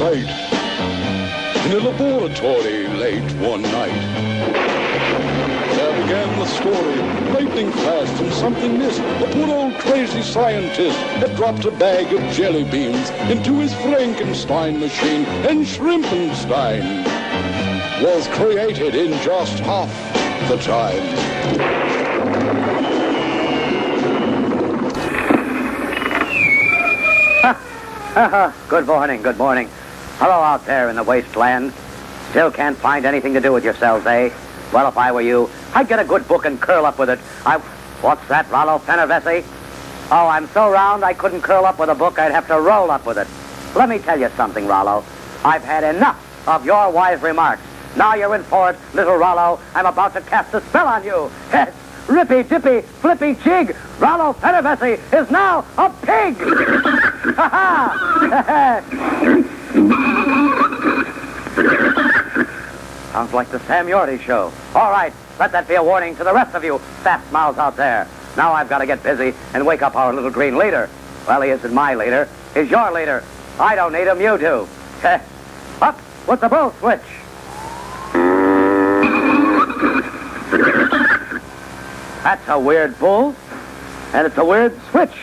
sight. In a laboratory late one night, there began the story, lightning fast and something missed. A poor old crazy scientist had dropped a bag of jelly beans into his Frankenstein machine, and Shrimpenstein was created in just half the time. Good morning, good morning. Hello out there in the wasteland. Still can't find anything to do with yourselves, eh? Well, if I were you, I'd get a good book and curl up with it. What's that, Rollo Pennervesi? Oh, I'm so round I couldn't curl up with a book. I'd have to roll up with it. Let me tell you something, Rollo. I've had enough of your wise remarks. Now you're in for it, little Rollo. I'm about to cast a spell on you. Yes, rippy, dippy, flippy, jig. Rollo Pennervesi is now a pig. Sounds like the Sam Yorty show. All right, let that be a warning to the rest of you fat mouths out there. Now I've got to get busy and wake up our little green leader. Well, he isn't my leader. He's your leader. I don't need him, you do. Up with the bull switch. That's a weird bull, and it's a weird switch.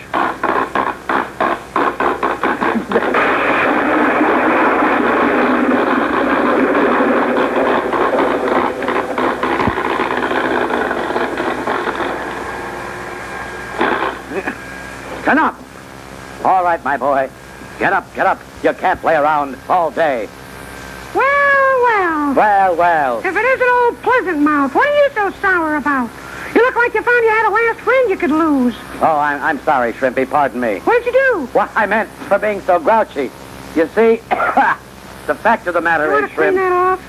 Get up! All right, my boy. Get up, get up. You can't play around all day. Well. Well. If it isn't old Pleasant Mouth, what are you so sour about? You look like you found you had a last friend you could lose. Oh, I'm sorry, Shrimpy. Pardon me. What'd you do? What I meant for being so grouchy. You see, the fact of the matter You is, want to clean that off?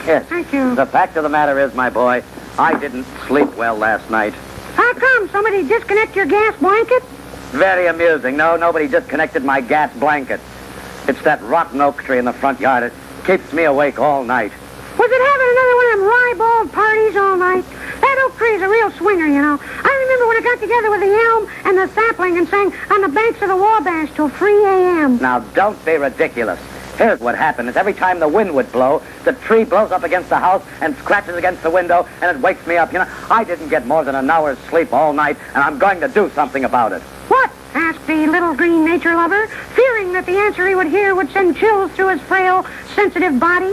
Yes. Thank you. The fact of the matter is, my boy, I didn't sleep well last night. How come? Somebody disconnect your gas blanket? Very amusing. No, nobody disconnected my gas blanket. It's that rotten oak tree in the front yard. It keeps me awake all night. Was it having another one of them ribald parties all night? That oak tree's a real swinger, you know. I remember when I got together with the elm and the sapling and sang on the banks of the Wabash till 3 a.m. Now, don't be ridiculous. Here's what happened is every time the wind would blow, the tree blows up against the house and scratches against the window, and it wakes me up. You know, I didn't get more than an hour's sleep all night, and I'm going to do something about it. What? Asked the little green nature lover, fearing that the answer he would hear would send chills through his frail, sensitive body.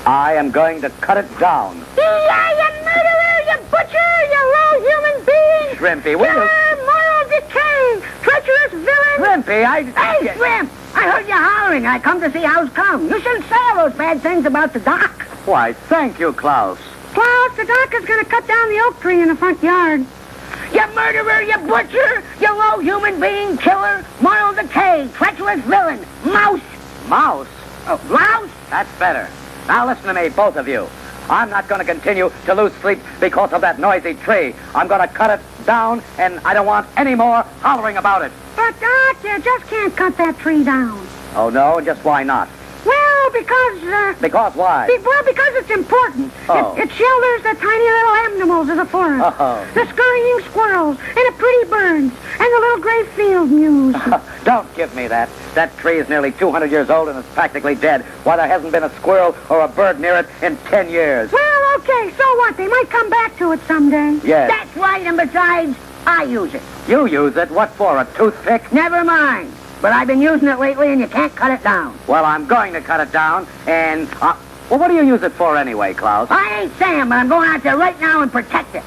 I am going to cut it down. Yeah, you murderer, you butcher, you low human being! Shrimpy, will you... moral decay, treacherous villain! Shrimpy, Hey, Shrimp! I heard you hollering. I come to see how's come. You shouldn't say all those bad things about the doc. Why, thank you, Klaus. Klaus, the doc is going to cut down the oak tree in the front yard. You murderer, you butcher, you low human being, killer, moral decay, treacherous villain, mouse. Mouse? Oh, mouse? That's better. Now listen to me, both of you. I'm not going to continue to lose sleep because of that noisy tree. I'm going to cut it down, and I don't want any more hollering about it. But, Doc, you just can't cut that tree down. Oh, no? Just why not? Well, because, Because why? because it's important. Oh. It shelters the tiny little animals of the forest. Oh. The scurrying squirrels, and the pretty birds, and the little gray field mews. Don't give me that. That tree is nearly 200 years old and it's practically dead. Why, there hasn't been a squirrel or a bird near it in 10 years. Well, okay, so what? They might come back to it someday. Yes. That's right, and besides, I use it. You use it? What for, a toothpick? Never mind. But I've been using it lately, and you can't cut it down. Well, I'm going to cut it down, and... well, what do you use it for anyway, Klaus? I ain't saying, but I'm going out there right now and protect it.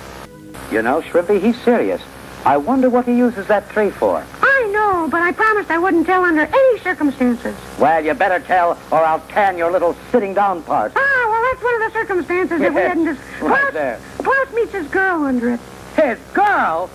You know, Shrimpy, he's serious. I wonder what he uses that tree for. I know, but I promised I wouldn't tell under any circumstances. Well, you better tell, or I'll tan your little sitting down part. Ah, well, that's one of the circumstances that we hadn't Right there. Klaus meets his girl under it. His girl?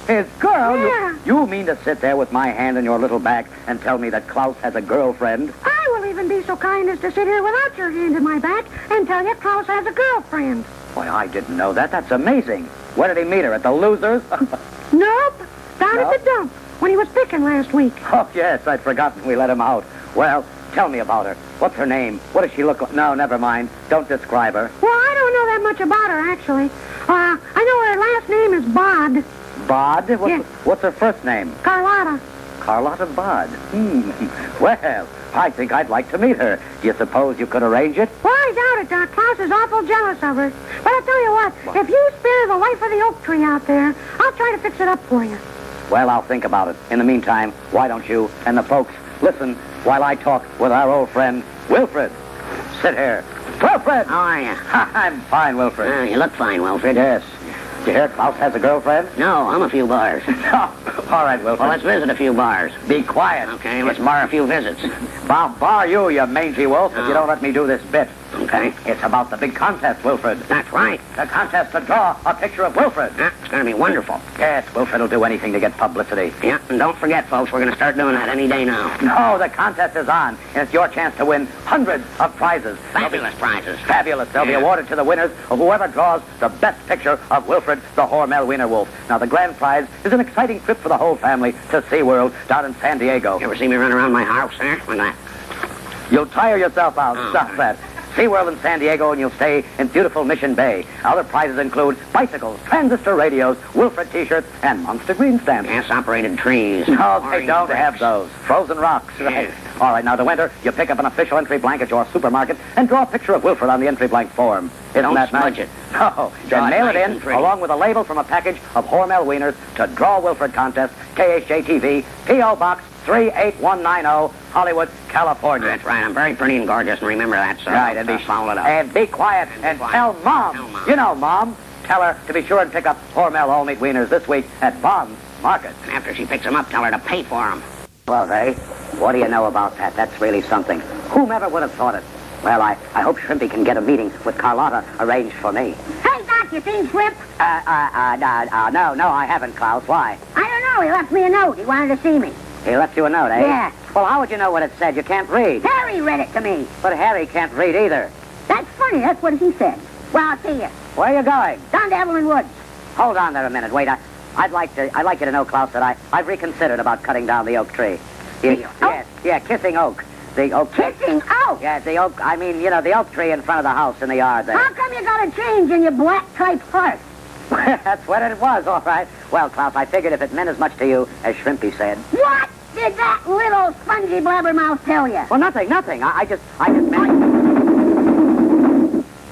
His girl? Yeah. You mean to sit there with my hand in your little back and tell me that Klaus has a girlfriend? I will even be so kind as to sit here without your hand in my back and tell you Klaus has a girlfriend. Why, I didn't know that. That's amazing. Where did he meet her? At the Losers? Nope. Down No? at the dump when he was picking last week. Oh, yes, I'd forgotten we let him out. Well, tell me about her. What's her name? What does she look like? No, never mind. Don't describe her. Well, I don't know that much about her, actually. I know her last name is Bod. Bod? Yes. What's her first name? Carlotta. Carlotta Bod. Well, I think I'd like to meet her. Do you suppose you could arrange it? Well, I doubt it, Doc. Klaus is awful jealous of her. But I'll tell you what. If you spare the life of the oak tree out there, I'll try to fix it up for you. Well, I'll think about it. In the meantime, why don't you and the folks listen while I talk with our old friend, Wilfred. Sit here. Wilfred! How are you? I'm fine, Wilfred. You look fine, Wilfred. Yes. Did you hear Klaus has a girlfriend? No, I'm a few bars. Oh, all right, Wilfred. Well, let's visit a few bars. Be quiet. Okay, let's bar a few visits. I'll bar you, you mangy wolf, if you don't let me do this bit. Okay. It's about the big contest, Wilfred. That's right. The contest to draw a picture of Wilfred. It's going to be wonderful. Yes, Wilfred will do anything to get publicity. Yeah, and don't forget, folks, we're going to start doing that any day now. No, the contest is on, and it's your chance to win hundreds of prizes. Fabulous prizes. Fabulous. They'll be awarded to the winners of whoever draws the best picture of Wilfred, the Hormel Wiener Wolf. Now, the grand prize is an exciting trip for the whole family to SeaWorld down in San Diego. You ever see me run around my house, eh? Look at that. You'll tire yourself out. Oh. Stop that. SeaWorld in San Diego, and you'll stay in beautiful Mission Bay. Other prizes include bicycles, transistor radios, Wilfred T-shirts, and Monster Green stamps. Gas-operated trees. No, they Orange don't bricks. have those. Frozen rocks, right? Yeah. All right, now to enter, you pick up an official entry blank at your supermarket and draw a picture of Wilfred on the entry blank form. Isn't Don't that nice? smudge it. No, Draw then it mail it nice in and pretty. along with a label from a package of Hormel Wieners to Draw Wilfred Contest, KHJTV, P.O. Box 38190, Hollywood, California. That's right. I'm very pretty and gorgeous, and remember that, so Right, and follow it up. And be quiet and quiet. tell Mom. Tell Mom. You know Mom. Tell her to be sure and pick up Hormel All Meat Wieners this week at Bond's Market. And after she picks them up, tell her to pay for them. Well, what do you know about that? That's really something. Whomever would have thought it? Well, I hope Shrimpy can get a meeting with Carlotta arranged for me. Hey, Doc, you seen Shrimp? No, I haven't, Klaus. Why? I don't know. He left me a note. He wanted to see me. He left you a note, eh? Yeah. Well, how would you know what it said? You can't read. Harry read it to me. But Harry can't read either. That's funny. That's what he said. Well, I'll see you. Where are you going? Down to Evelyn Woods. Hold on there a minute. Wait, I'd like you to know, Klaus, that I've reconsidered about cutting down the oak tree. Kissing oak. The oak tree. Kissing oak. Yeah, the oak, the oak tree in front of the house in the yard there. How come you got a change in your black type heart? That's what it was, all right. Well, Klaus, I figured if it meant as much to you as Shrimpy said. What did that little spongy blabbermouth tell you? Well, nothing. I just meant...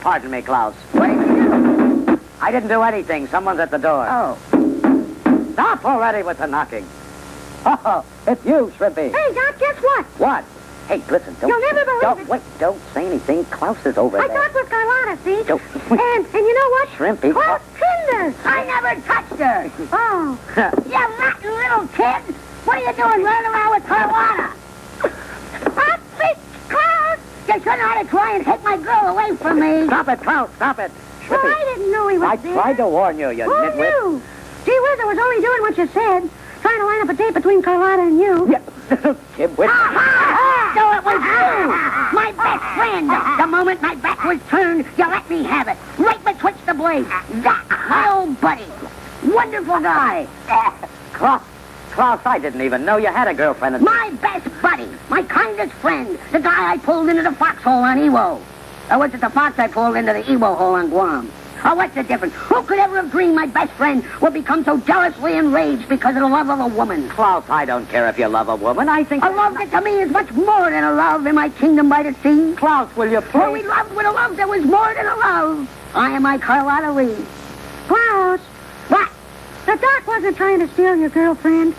Pardon me, Klaus. What did you do? I didn't do anything. Someone's at the door. Oh. Stop already with the knocking. Oh, it's you, Shrimpy. Hey, Doc, guess what? What? Hey, listen, don't... You'll never believe it. Wait, don't say anything. Klaus is over I there. talked with Carlotta, see? Don't- And you know what? Shrimpy. Klaus pinned her. I never touched her. Oh. You rotten little kid. What are you doing running around with Carlotta? Klaus! You shouldn't have to try and take my girl away from me. Stop it, Klaus, stop it. Well, Shrimpy, I didn't know he was I there. tried to warn you, you Who nitwit. knew? Gee whiz, I was only doing what you said. Trying to line up a date between Carlotta and you. Yeah, Kibwit. So it was you, my best friend. The moment my back was turned, you let me have it. Right betwixt the blades. That, my old buddy. Wonderful guy. Klaus, I didn't even know you had a girlfriend. My best buddy. My kindest friend. The guy I pulled into the foxhole on Ewo. Or was it the fox I pulled into the Ewo hole on Guam? Oh, what's the difference? Who could ever have dreamed my best friend would become so jealously enraged because of the love of a woman? Klaus, I don't care if you love a woman. I think... A love that to me is much more than a love in my kingdom by the sea. Klaus, will you For we please... loved with a love that was more than a love. I am my Carlotta Lee. Klaus, What? the Doc wasn't trying to steal your girlfriend.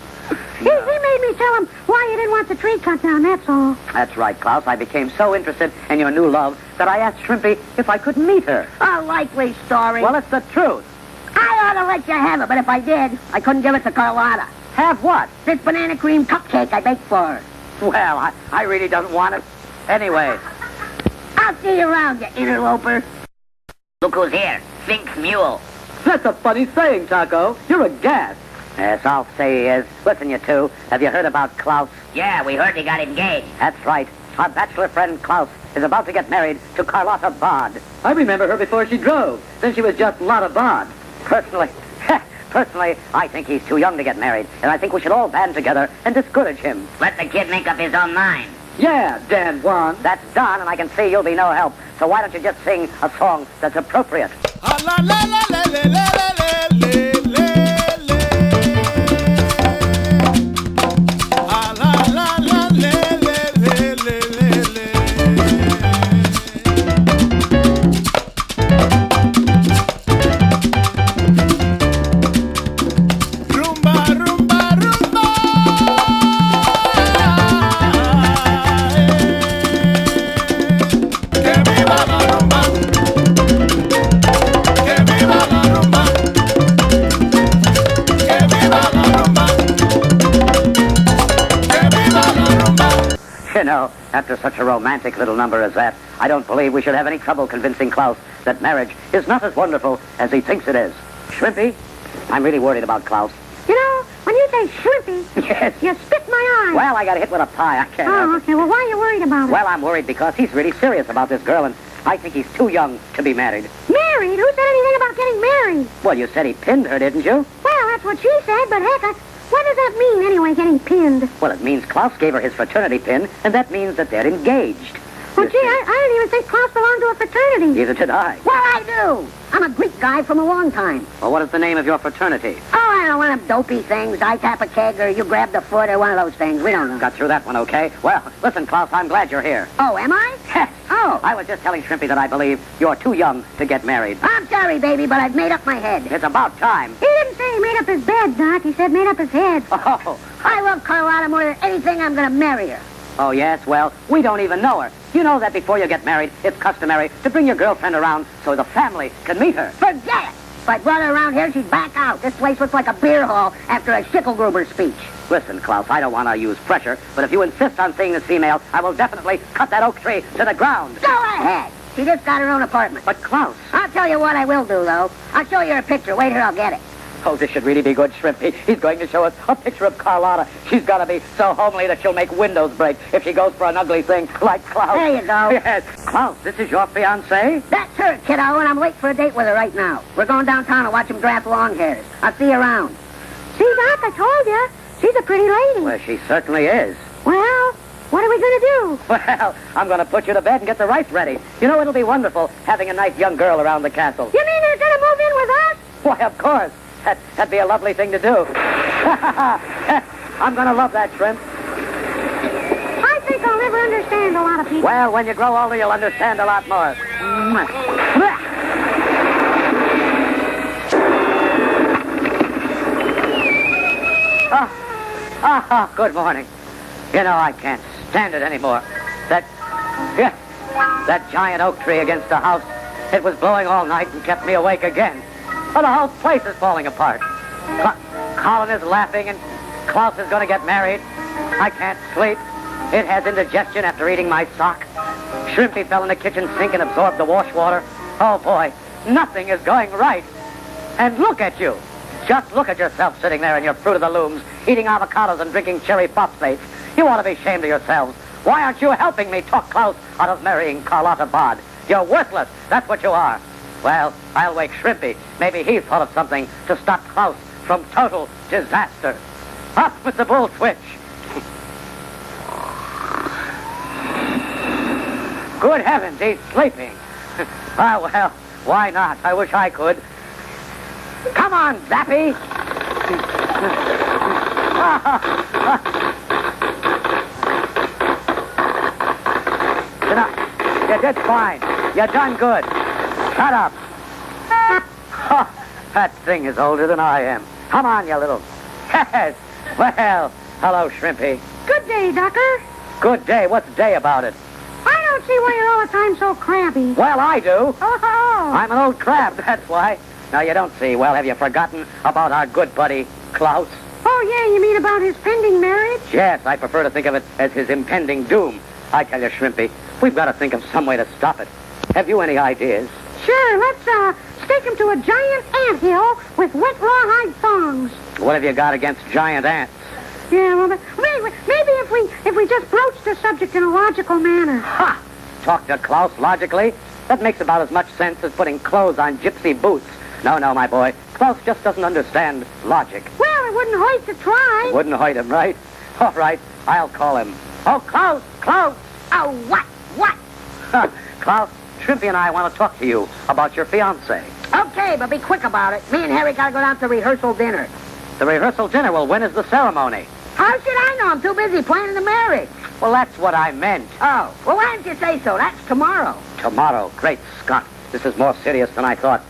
He made me tell him why you didn't want the tree cut down, that's all. That's right, Klaus. I became so interested in your new love that I asked Shrimpy if I could meet her. A likely story. Well, it's the truth. I ought to let you have it, but if I did, I couldn't give it to Carlotta. Have what? This banana cream cupcake I baked for her. Well, I really don't want it. Anyway, I'll see you around, you interloper. Look who's here. Fink's mule. that's a funny saying, Taco. You're a gas. Yes, I'll say he is. Listen, you two. Have you heard about Klaus? Yeah, we heard he got engaged. That's right. Our bachelor friend Klaus is about to get married to Carlotta Bod. I remember her before she drove. Then she was just Lotta Bod. Personally, I think he's too young to get married, and I think we should all band together and discourage him. Let the kid make up his own mind. Yeah, Dan Juan. That's done, and I can see you'll be no help. So why don't you just sing a song that's appropriate? You know, after such a romantic little number as that, I don't believe we should have any trouble convincing Klaus that marriage is not as wonderful as he thinks it is. Shrimpy, I'm really worried about Klaus. You know, when you say shrimpy, Yes. you spit my eye. Well, I got hit with a pie. I can't help Oh, it. okay. Well, why are you worried about it? Well, I'm worried because he's really serious about this girl, and I think he's too young to be married. Married? Who said anything about getting married? Well, you said he pinned her, didn't you? Well, that's what she said, but heck, what does that mean anyway, getting pinned? Well, it means Klaus gave her his fraternity pin, and that means that they're engaged. Well, You gee, see. I didn't even think Klaus belonged to a fraternity. Neither did I. Well, I do. I'm a Greek guy from a long time. Well, what is the name of your fraternity? Oh, I don't know, one of them dopey things. I tap a keg or you grab the foot or one of those things. We don't know. Got through that one, okay? Well, listen, Klaus, I'm glad you're here. Oh, am I? Yes. Oh. I was just telling Shrimpy that I believe you're too young to get married. I'm sorry, baby, but I've made up my head. It's about time. He didn't say he made up his bed, Doc. He said made up his head. Oh, I love Carlotta more than anything. I'm going to marry her. oh, yes, well, we don't even know her. You know that before you get married, it's customary to bring your girlfriend around so the family can meet her. Forget it. If I brought her around here, she'd back out. This place looks like a beer hall after a Schickelgruber speech. Listen, Klaus, I don't want to use pressure, but if you insist on seeing this female, I will definitely cut that oak tree to the ground. Go ahead. She just got her own apartment. But, Klaus... I'll tell you what I will do, though. I'll show you her picture. Wait here, I'll get it. Oh, this should really be good, Shrimpy. He's going to show us a picture of Carlotta. She's got to be so homely that she'll make windows break if she goes for an ugly thing like Klaus. There you go. Yes. Klaus, this is your fiancée? That's her, kiddo, and I'm late for a date with her right now. We're going downtown to watch them draft long hairs. I'll see you around. See, Doc, I told you. She's a pretty lady. Well, she certainly is. Well, what are we going to do? Well, I'm going to put you to bed and get the rice ready. You know, it'll be wonderful having a nice young girl around the castle. You mean they're going to move in with us? Why, of course. That'd be a lovely thing to do. I'm going to love that, Shrimp. I think I'll never understand a lot of people. Well, when you grow older, you'll understand a lot more. Oh, good morning. You know, I can't stand it anymore. That giant oak tree against the house, it was blowing all night and kept me awake again. Oh, the whole place is falling apart. Colin is laughing and Klaus is going to get married. I can't sleep. It has indigestion after eating my sock. Shrimpy fell in the kitchen sink and absorbed the wash water. Oh, boy, nothing is going right. And look at you. Just look at yourself sitting there in your Fruit of the Looms, eating avocados and drinking cherry phosphates. You ought to be ashamed of yourselves. Why aren't you helping me talk Klaus out of marrying Carlotta Bod? You're worthless. That's what you are. Well, I'll wake Shrimpy. Maybe he's thought of something to stop Klaus from total disaster. Up with the bull switch. Good heavens, he's sleeping. Ah, well, why not? I wish I could. Come on, Zappy. You did fine. You done good. Shut up. That thing is older than I am. Come on, you little... Yes. Well, hello, Shrimpy. Good day, Ducker. Good day. What's day about it? I don't see why you're all the time so crabby. Well, I do. Oh. I'm an old crab, that's why. Now, you don't see. Well, have you forgotten about our good buddy, Klaus? Oh, yeah, you mean about his pending marriage? Yes, I prefer to think of it as his impending doom. I tell you, Shrimpy, we've got to think of some way to stop it. Have you any ideas? Sure, let's, stake him to a giant anthill with wet rawhide thongs. What have you got against giant ants? Yeah, well, maybe if we just broach the subject in a logical manner. Ha! Talk to Klaus logically? That makes about as much sense as putting clothes on gypsy boots. No, my boy. Klaus just doesn't understand logic. Well, it wouldn't hurt to try. Wouldn't hurt him, right? All right, I'll call him. Oh, Klaus! Klaus! Oh, what? What? Klaus, Shrimpy and I want to talk to you about your fiancée. Okay, but be quick about it. Me and Harry gotta go down to rehearsal dinner. The rehearsal dinner, well, when is the ceremony? How should I know? I'm too busy planning the marriage. Well, that's what I meant. Oh, well, why didn't you say so? That's tomorrow. Tomorrow. Great Scott. This is more serious than I thought.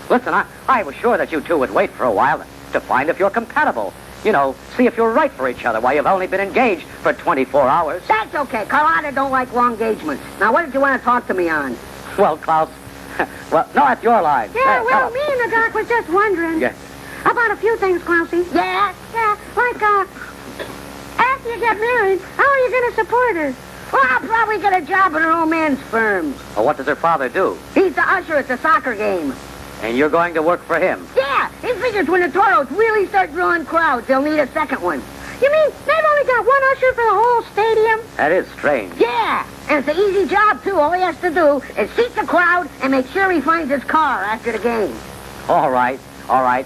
Listen, I was sure that you two would wait for a while to find if you're compatible. You know, see if you're right for each other while you've only been engaged for 24 hours. That's okay. Carlotta don't like long engagements. Now, what did you want to talk to me on? Well, Klaus, well, no, that's your line. Yeah, well, tell me and the doc was just wondering. Yes. About a few things, Klausy. Yeah? Yeah, like, after you get married, how are you going to support her? Well, I'll probably get a job in an old man's firm. Well, what does her father do? He's the usher at the soccer game. And you're going to work for him? Yeah, he figures when the Toros really start drawing crowds, they'll need a second one. You mean they've only got one usher for the whole stadium? That is strange. Yeah, and it's an easy job, too. All he has to do is seat the crowd and make sure he finds his car after the game. All right,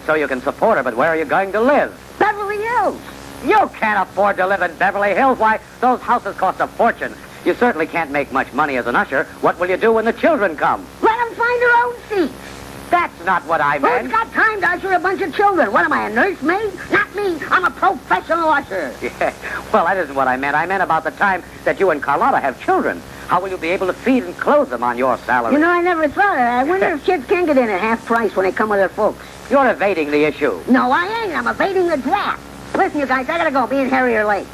so you can support her, but where are you going to live? Beverly Hills. You can't afford to live in Beverly Hills. Why, those houses cost a fortune. You certainly can't make much money as an usher. What will you do when the children come? Let them find their own seats. That's not what I Who's meant. got time to usher a bunch of children? What am I, a nursemaid? Not me. I'm a professional usher. Yeah, well, that isn't what I meant. I meant about the time that you and Carlotta have children. How will you be able to feed and clothe them on your salary? You know, I never thought of that. I wonder if kids can get in at half price when they come with their folks. You're evading the issue. No, I ain't. I'm evading the draft. Listen, you guys, I gotta go. Me and Harry are late.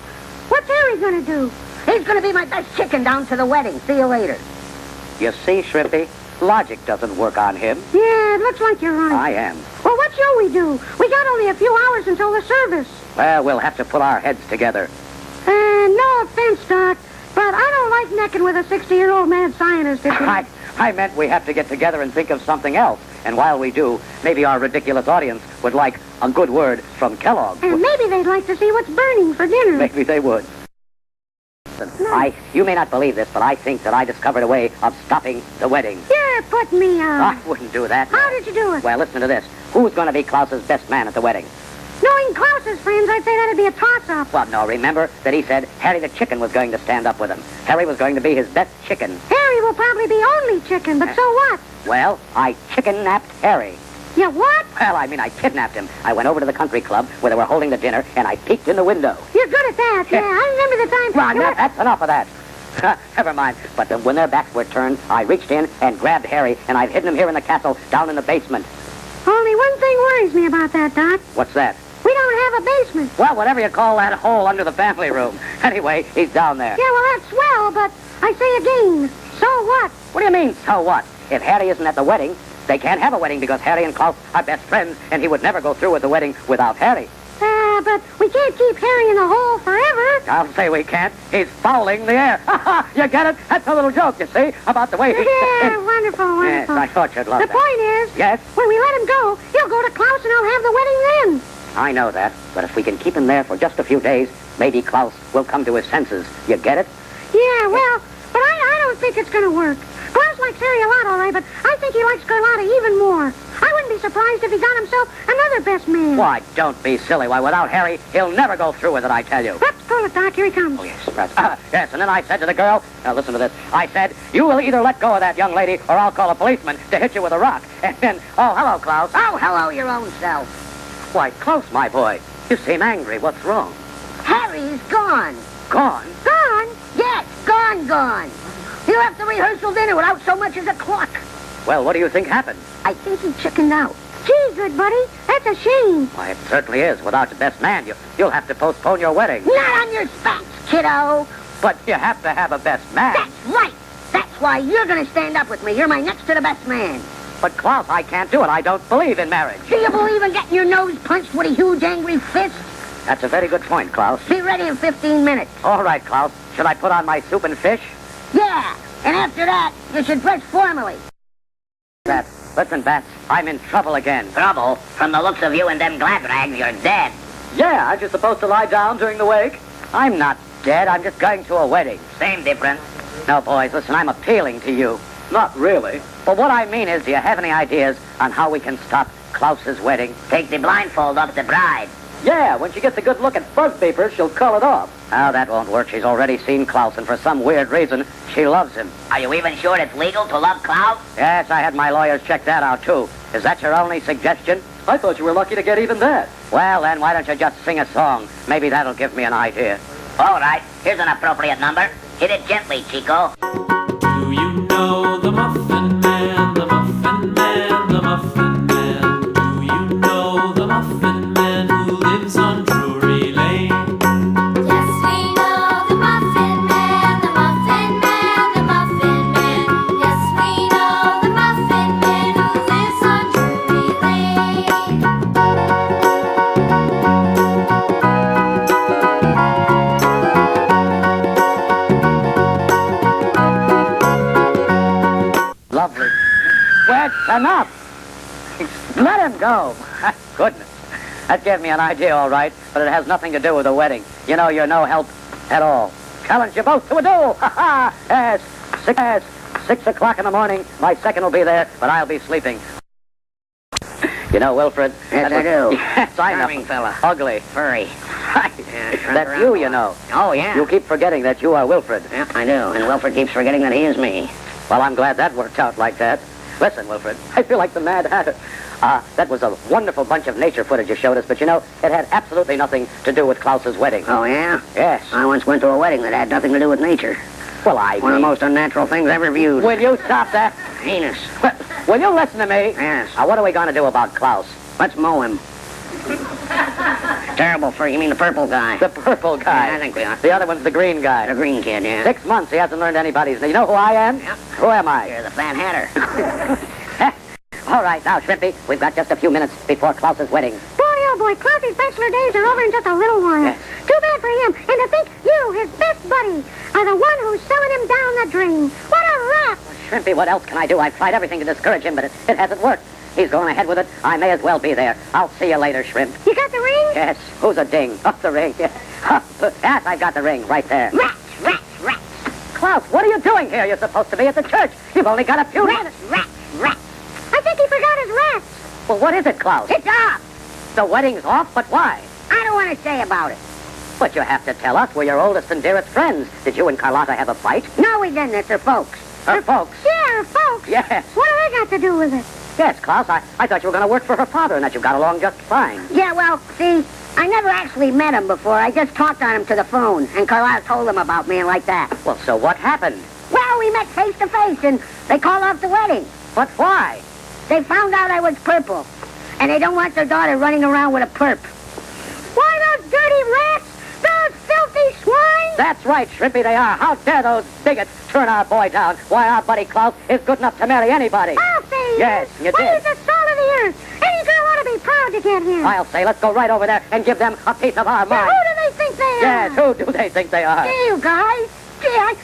What's Harry gonna do? He's gonna be my best chicken down to the wedding. See you later. You see, Shrimpy, logic doesn't work on him. Yeah, it looks like you're right. I am. Well, what shall we do? We got only a few hours until the service. Well, we'll have to put our heads together. No offense, Doc, but I don't like necking with a 60-year-old mad scientist. If you... I meant we have to get together and think of something else. And while we do, maybe our ridiculous audience would like a good word from Kellogg. And maybe they'd like to see what's burning for dinner. Maybe they would. No. You may not believe this, but I think that I discovered a way of stopping the wedding. Yeah, put me out. I wouldn't do that. How did you do it? Well, listen to this. Who's going to be Klaus's best man at the wedding? Knowing Klaus's friends, I'd say that'd be a toss-up. Well, no, remember that he said Harry the chicken was going to stand up with him. Harry was going to be his best chicken. Harry will probably be only chicken, but so what? Well, I chicken-napped Harry. You what? Well, I mean, I kidnapped him. I went over to the country club where they were holding the dinner, and I peeked in the window. You're good at that, yeah. I remember the time... Well, that's enough of that. Never mind. But when their backs were turned, I reached in and grabbed Harry, and I've hidden him here in the castle, down in the basement. Only one thing worries me about that, Doc. What's that? We don't have a basement. Well, whatever you call that hole under the family room. Anyway, he's down there. Yeah, well, that's swell, but I say again, so what? What do you mean, so what? If Harry isn't at the wedding, they can't have a wedding because Harry and Klaus are best friends, and he would never go through with the wedding without Harry. But we can't keep Harry in the hole forever. I'll say we can't. He's fouling the air. You get it? That's a little joke, you see, about the way he... Yeah, wonderful, wonderful. Yes, I thought you'd love The that. point is, Yes? when we let him go, he'll go to Klaus and I'll have the wedding then. I know that, but if we can keep him there for just a few days, maybe Klaus will come to his senses. You get it? Yeah, well, but I don't think it's going to work. Klaus likes Harry a lot, all right, but I think he likes Carlotta even more. I wouldn't be surprised if he got himself another best man. Why, don't be silly. Why, without Harry, he'll never go through with it, I tell you. Let's pull it, Doc. Here he comes. Oh, yes, yes, and then I said to the girl, now listen to this, I said, you will either let go of that young lady or I'll call a policeman to hit you with a rock. And then, oh, hello, Klaus. Oh, hello, your own self. Why, Klaus, my boy, you seem angry. What's wrong? Harry's gone. Gone? Gone? Yes, gone. He left the rehearsal dinner without so much as a clock. Well, what do you think happened? I think he chickened out. Gee, good buddy. That's a shame. Why, it certainly is. Without your best man, you'll have to postpone your wedding. Not on your spanks, kiddo. But you have to have a best man. That's right. That's why you're going to stand up with me. You're my next to the best man. But, Klaus, I can't do it. I don't believe in marriage. Do you believe in getting your nose punched with a huge angry fist? That's a very good point, Klaus. Be ready in 15 minutes. All right, Klaus. Should I put on my soup and fish? Yeah, and after that, you should dress formally. Listen, Bats, I'm in trouble again. Trouble? From the looks of you and them glad rags, you're dead. Yeah, aren't you supposed to lie down during the wake? I'm not dead. I'm just going to a wedding. Same difference. No, boys, listen, I'm appealing to you. Not really. But what I mean is, do you have any ideas on how we can stop Klaus's wedding? Take the blindfold off the bride. Yeah, when she gets a good look at fuzz papers, she'll call it off. Oh, that won't work. She's already seen Klaus, and for some weird reason, she loves him. Are you even sure it's legal to love Klaus? Yes, I had my lawyers check that out, too. Is that your only suggestion? I thought you were lucky to get even that. Well, then, why don't you just sing a song? Maybe that'll give me an idea. All right, here's an appropriate number. Hit it gently, Chico. Do you know the Muffin Man, the Muffin Man, the Muffin Man? Do you know the Muffin Man who lives on Drury Lane? Yes, we know the Muffin Man, the Muffin Man, the Muffin Man. Yes, we know the Muffin Man who lives on Drury Lane. Enough. Let him go. Goodness. That gave me an idea, all right, but it has nothing to do with the wedding. You know, you're no help at all. Challenge you both to a duel. Ha ha. Yes. 6 o'clock in the morning. My second will be there, but I'll be sleeping. You know, Wilfred. Yes, I do. Yes, I know. Charming fella. Ugly. Furry. That's you, you know. Oh, yeah. You keep forgetting that you are Wilfred. Yeah, I do. And Wilfred keeps forgetting that he is me. Well, I'm glad that worked out like that. Listen, Wilfred, I feel like the Mad Hatter. That was a wonderful bunch of nature footage you showed us, but you know, it had absolutely nothing to do with Klaus's wedding. Oh, yeah? Yes. I once went to a wedding that had nothing to do with nature. Well, One of the most unnatural things ever viewed. Will you stop that? Heinous. Will you listen to me? Yes. What are we going to do about Klaus? Let's mow him. Terrible fur. You mean the purple guy? The purple guy. Yeah, I think we are. The other one's the green guy. The green kid, yeah. 6 months, he hasn't learned anybody's name. You know who I am? Yep. Who am I? You're the Fat Hatter. All right, now, Shrimpy, we've got just a few minutes before Klaus's wedding. Boy, oh boy, Clousy's bachelor days are over in just a little while. Yes. Too bad for him. And to think you, his best buddy, are the one who's selling him down the drain. What a rat! Shrimpy, what else can I do? I've tried everything to discourage him, but it hasn't worked. He's going ahead with it. I may as well be there. I'll see you later, Shrimp. You got the ring? Yes. Who's a ding? Oh, the ring. Yes, I've got the ring right there. Rats. Klaus, what are you doing here? You're supposed to be at the church. You've only got a few minutes. Rats. I think he forgot his rats. Well, what is it, Klaus? It's off. The wedding's off, but why? I don't want to say about it. But you have to tell us. We're your oldest and dearest friends. Did you and Carlotta have a fight? No, we didn't. It's her folks. Her folks? Yeah, folks. Yes. What do they got to do with it? Yes, Klaus, I thought you were going to work for her father and that you got along just fine. Yeah, well, see, I never actually met him before. I just talked on him to the phone, and Carlotta told him about me and like that. Well, so what happened? Well, we met face to face, and they called off the wedding. But why? They found out I was purple, and they don't want their daughter running around with a perp. Why, those dirty rats? Those filthy swine? That's right, Shrimpy, they are. How dare those bigots turn our boy down? Why, our buddy Klaus is good enough to marry anybody. I'll say Yes, you Why, did. he's the salt of the earth. Any girl ought to be proud to get him. I'll say, let's go right over there and give them a piece of our Now, mind. who do they think they are? Yes, who do they think they are? Hey, you guys. Gee, I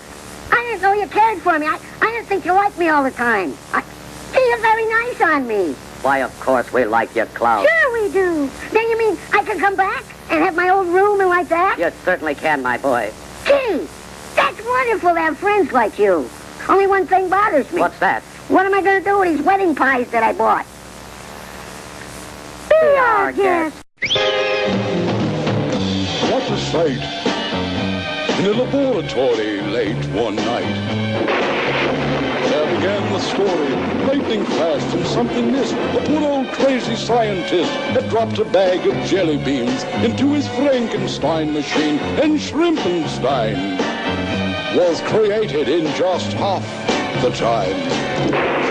didn't know you cared for me. I didn't think you liked me all the time. You're very nice on me. Why, of course we like you, Klaus. Sure we do. Then you mean I can come back and have my own room and like that? You certainly can, my boy. Gee, that's wonderful to have friends like you. Only one thing bothers me. What's that? What am I going to do with these wedding pies that I bought? Be our guest. What a sight! In a laboratory late one night, there began the story, lightning fast and something missed. A poor old crazy scientist had dropped a bag of jelly beans into his Frankenstein machine, and Shrimpenstein was created in just half the time.